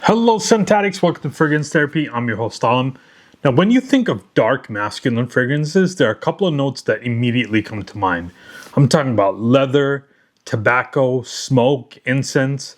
Hello scent addicts, welcome to Fragrance Therapy. I'm your host Alam. Now when you think of dark masculine fragrances, there are a couple of notes that immediately come to mind. I'm talking about leather, tobacco, smoke, incense,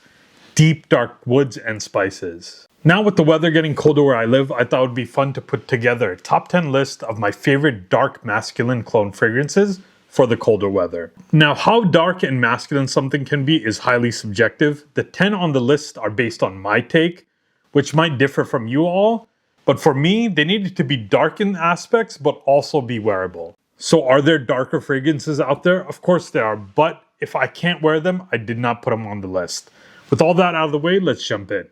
deep dark woods and spices. Now with the weather getting colder where I live, I thought it would be fun to put together a top 10 list of my favorite dark masculine cologne fragrances for the colder weather. Now, how dark and masculine something can be is highly subjective. The 10 on the list are based on my take, which might differ from you all, but for me, they needed to be dark in aspects, but also be wearable. So are there darker fragrances out there? Of course there are, but if I can't wear them, I did not put them on the list. With all that out of the way, let's jump in.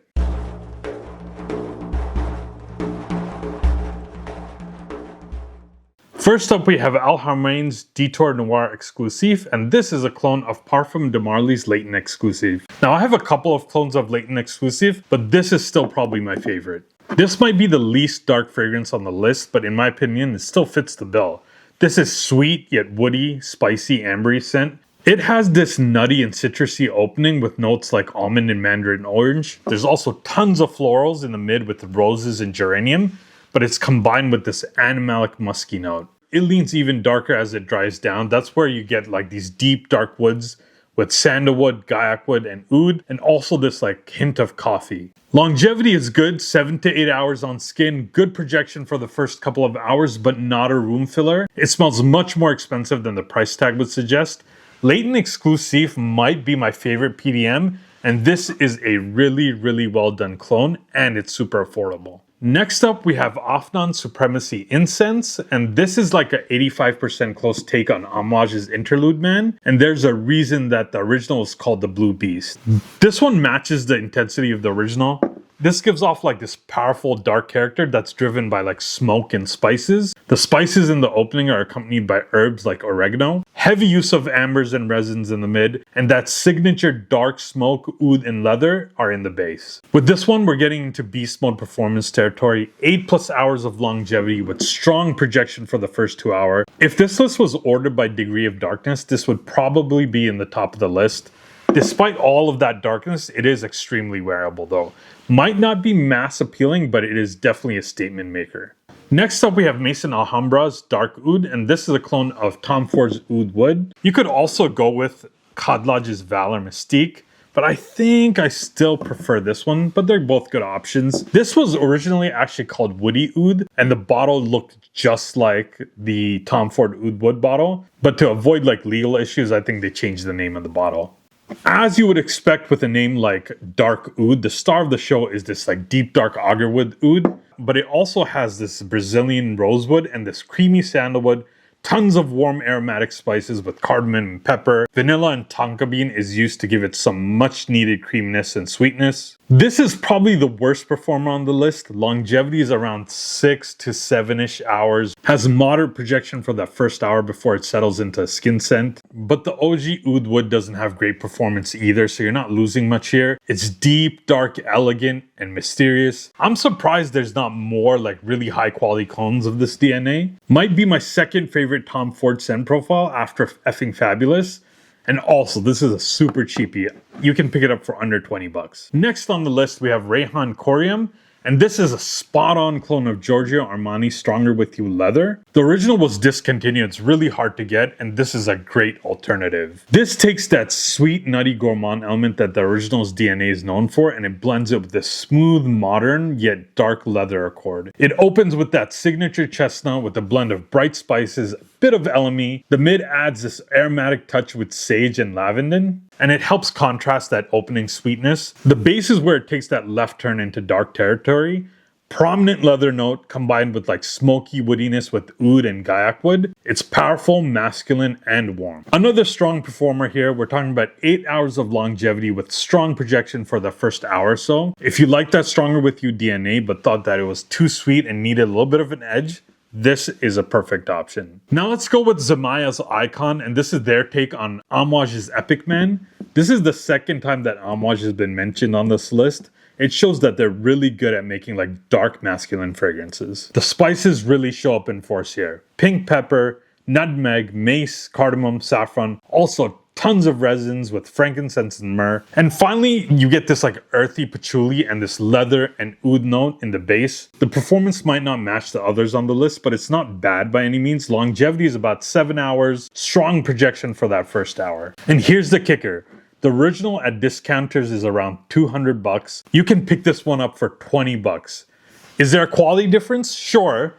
First up, we have Haramain's Detour Noir Exclusive, and this is a clone of Parfum de Marly's Latent Exclusive. Now, I have a couple of clones of Latent Exclusive, but this is still probably my favorite. This might be the least dark fragrance on the list, but in my opinion, it still fits the bill. This is sweet, yet woody, spicy, ambery scent. It has this nutty and citrusy opening with notes like almond and mandarin orange. There's also tons of florals in the mid with roses and geranium, but it's combined with this animalic musky note. It leans even darker as it dries down. That's where you get like these deep dark woods with sandalwood, gaiac wood, and oud, and also this like hint of coffee. Longevity is good, 7 to 8 hours on skin, good projection for the first couple of hours, but not a room filler. It smells much more expensive than the price tag would suggest. Latent Exclusive might be my favorite PDM, and this is a really well done clone, and it's super affordable. Next up, we have Afnan Supremacy Incense, and this is like an 85% close take on Homage's Interlude Man, and there's a reason that the original is called the Blue Beast. This one matches the intensity of the original. This gives off like this powerful dark character that's driven by like smoke and spices. The spices in the opening are accompanied by herbs like oregano. Heavy use of ambers and resins in the mid, and that signature dark smoke, oud, and leather are in the base. With this one, we're getting into beast mode performance territory, 8+ hours of longevity with strong projection for the first 2 hours. If this list was ordered by degree of darkness, this would probably be in the top of the list. Despite all of that darkness, it is extremely wearable though. Might not be mass appealing, but it is definitely a statement maker. Next up, we have Maison Alhambra's Dark Oud, and this is a clone of Tom Ford's Oud Wood. You could also go with Kadlaj's Valor Mystique, but I think I still prefer this one, but they're both good options. This was originally actually called Woody Oud, and the bottle looked just like the Tom Ford Oud Wood bottle, but to avoid like legal issues, I think they changed the name of the bottle. As you would expect with a name like Dark Oud, the star of the show is this like deep dark agarwood oud, but it also has this Brazilian rosewood and this creamy sandalwood, tons of warm aromatic spices with cardamom and pepper. Vanilla and tonka bean is used to give it some much needed creaminess and sweetness. This is probably the worst performer on the list. Longevity is around 6 to 7-ish hours. Has moderate projection for that first hour before it settles into a skin scent. But the OG Oud Wood doesn't have great performance either, so you're not losing much here. It's deep, dark, elegant, and mysterious. I'm surprised there's not more like really high quality clones of this DNA. Might be my second favorite Tom Ford scent profile after Effing Fabulous. And also, this is a super cheapie. You can pick it up for under 20 bucks. Next on the list, we have Rayhan Corium. And this is a spot-on clone of Giorgio Armani's Stronger With You leather. The original was discontinued. It's really hard to get, and this is a great alternative. This takes that sweet, nutty gourmand element that the original's DNA is known for, and it blends it with this smooth, modern, yet dark leather accord. It opens with that signature chestnut with a blend of bright spices, a bit of elemi. The mid adds this aromatic touch with sage and lavender, and it helps contrast that opening sweetness. The base is where it takes that left turn into dark territory. Prominent leather note combined with like smoky woodiness with oud and gaiac wood. It's powerful, masculine, and warm. Another strong performer here. We're talking about 8 hours of longevity with strong projection for the first hour or so. If you like that Stronger With You DNA but thought that it was too sweet and needed a little bit of an edge, this is a perfect option. Now let's go with Zamaya's Icon, and this is their take on Homage's Epic Man. This is the second time that Homage has been mentioned on this list. It shows that they're really good at making like dark masculine fragrances. The spices really show up in force here. Pink pepper, nutmeg, mace, cardamom, saffron. Also tons of resins with frankincense and myrrh. And finally, you get this like earthy patchouli and this leather and oud note in the base. The performance might not match the others on the list, but it's not bad by any means. Longevity is about 7 hours, strong projection for that first hour. And here's the kicker. The original at discounters is around 200 bucks. You can pick this one up for 20 bucks. Is there a quality difference? Sure.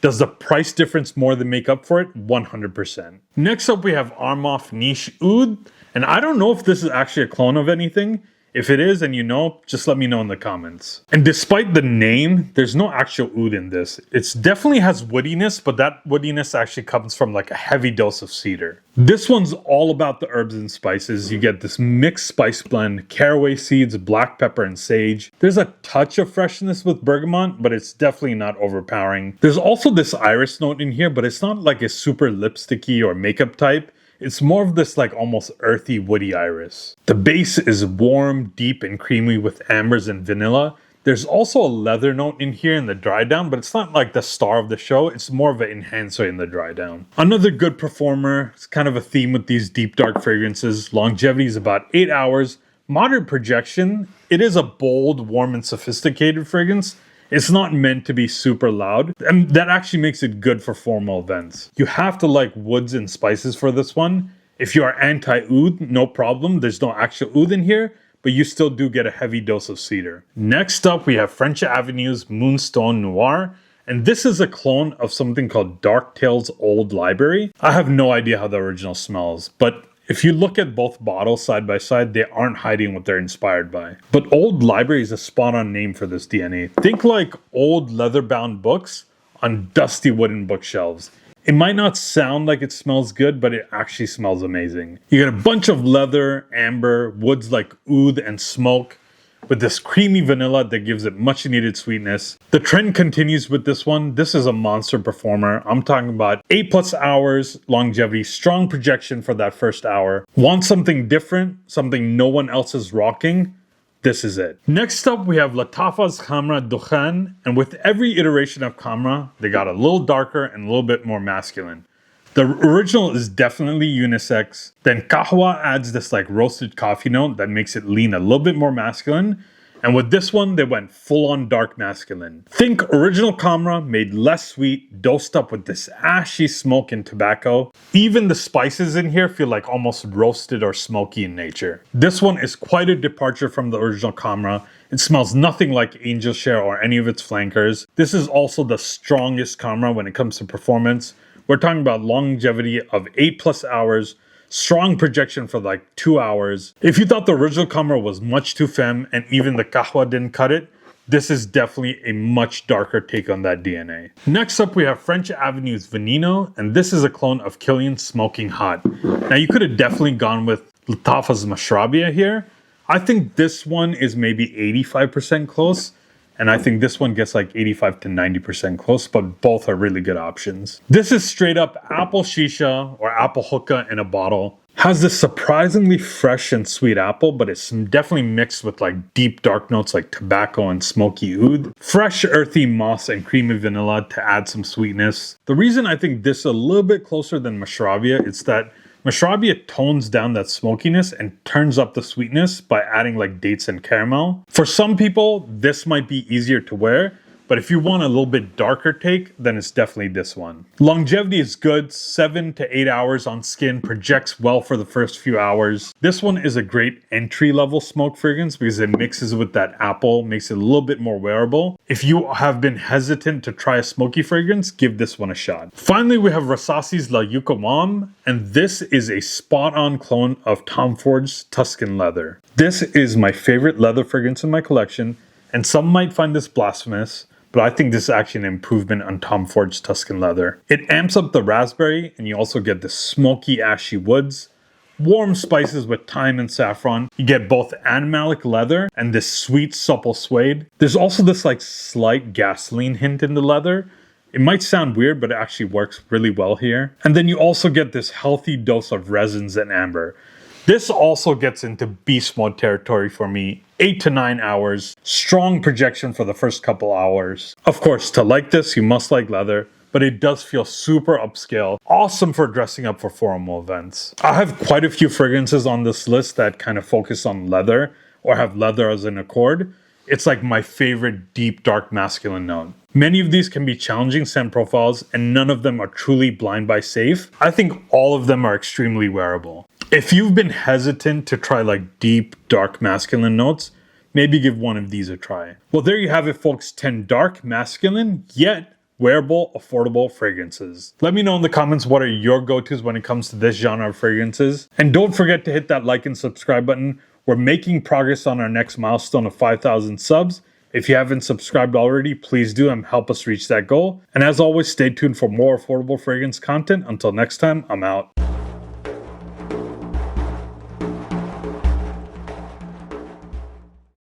Does the price difference more than make up for it? 100%. Next up, we have Armaf Niche Oud. And I don't know if this is actually a clone of anything. If it is and you know, just let me know in the comments. And despite the name, there's no actual oud in this. It definitely has woodiness, but that woodiness actually comes from like a heavy dose of cedar. This one's all about the herbs and spices. You get this mixed spice blend, caraway seeds, black pepper, and sage. There's a touch of freshness with bergamot, but it's definitely not overpowering. There's also this iris note in here, but it's not like a super lipsticky or makeup type. It's more of this like almost earthy woody iris. The base is warm, deep, and creamy with ambers and vanilla. There's also a leather note in here in the dry down, but it's not like the star of the show. It's more of an enhancer in the dry down. Another good performer. It's kind of a theme with these deep dark fragrances. Longevity is about 8 hours. Moderate projection. It is a bold, warm, and sophisticated fragrance. It's not meant to be super loud, and that actually makes it good for formal events. You have to like woods and spices for this one. If you are anti-oud, no problem. There's no actual oud in here, but you still do get a heavy dose of cedar. Next up, we have French Avenue's Moonstone Noir. And this is a clone of something called Dark Tales Old Library. I have no idea how the original smells, but if you look at both bottles side by side, they aren't hiding what they're inspired by. But Old Library is a spot-on name for this DNA. Think like old leather-bound books on dusty wooden bookshelves. It might not sound like it smells good, but it actually smells amazing. You get a bunch of leather, amber, woods like oud and smoke, with this creamy vanilla that gives it much needed sweetness. The trend continues with this one. This is a monster performer. I'm talking about 8+ hours longevity, strong projection for that first hour. Want something different, something no one else is rocking? This is it. Next up, we have Lattafa's Khamra Dukhan, and with every iteration of Khamra, they got a little darker and a little bit more masculine. The original is definitely unisex. Then Kahwa adds this like roasted coffee note that makes it lean a little bit more masculine. And with this one, they went full on dark masculine. Think original Khamra made less sweet, dosed up with this ashy smoke and tobacco. Even the spices in here feel like almost roasted or smoky in nature. This one is quite a departure from the original Khamra. It smells nothing like Angel Share or any of its flankers. This is also the strongest Khamra when it comes to performance. We're talking about longevity of 8+ hours, strong projection for like 2 hours. If you thought the original Khamra was much too femme and even the Kahwa didn't cut it, this is definitely a much darker take on that DNA. Next up, we have French Avenue's Veneno, and this is a clone of Killian's Smoking Hot. Now, you could have definitely gone with Lattafa's Mashrabia here. I think this one is maybe 85% close. And I think this one gets like 85 to 90% close, but both are really good options. This is straight up apple shisha or apple hookah in a bottle. Has this surprisingly fresh and sweet apple, but it's definitely mixed with like deep dark notes like tobacco and smoky oud. Fresh earthy moss and creamy vanilla to add some sweetness. The reason I think this is a little bit closer than Mashrabia is that Mashrabia tones down that smokiness and turns up the sweetness by adding like dates and caramel. For some people, this might be easier to wear, but if you want a little bit darker take, then it's definitely this one. Longevity is good, 7 to 8 hours on skin, projects well for the first few hours. This one is a great entry-level smoke fragrance because it mixes with that apple, makes it a little bit more wearable. If you have been hesitant to try a smoky fragrance, give this one a shot. Finally, we have Rassasi's La Yucamam, and this is a spot-on clone of Tom Ford's Tuscan Leather. This is my favorite leather fragrance in my collection, and some might find this blasphemous, but I think this is actually an improvement on Tom Ford's Tuscan Leather. It amps up the raspberry, and you also get the smoky, ashy woods, warm spices with thyme and saffron. You get both animalic leather and this sweet, supple suede. There's also this like slight gasoline hint in the leather. It might sound weird, but it actually works really well here. And then you also get this healthy dose of resins and amber. This also gets into beast mode territory for me. 8 to 9 hours, strong projection for the first couple hours. Of course, to like this, you must like leather. but it does feel super upscale. Awesome for dressing up for formal events. I have quite a few fragrances on this list that kind of focus on leather or have leather as an accord. It's like my favorite deep, dark, masculine note. Many of these can be challenging scent profiles, and none of them are truly blind buy safe. I think all of them are extremely wearable. If you've been hesitant to try like deep, dark, masculine notes, maybe give one of these a try. Well, there you have it, folks. 10 dark, masculine, yet wearable, affordable fragrances. Let me know in the comments what are your go-tos when it comes to this genre of fragrances. And don't forget to hit that like and subscribe button. We're making progress on our next milestone of 5,000 subs. If you haven't subscribed already, please do and help us reach that goal. And as always, stay tuned for more affordable fragrance content. Until next time, I'm out.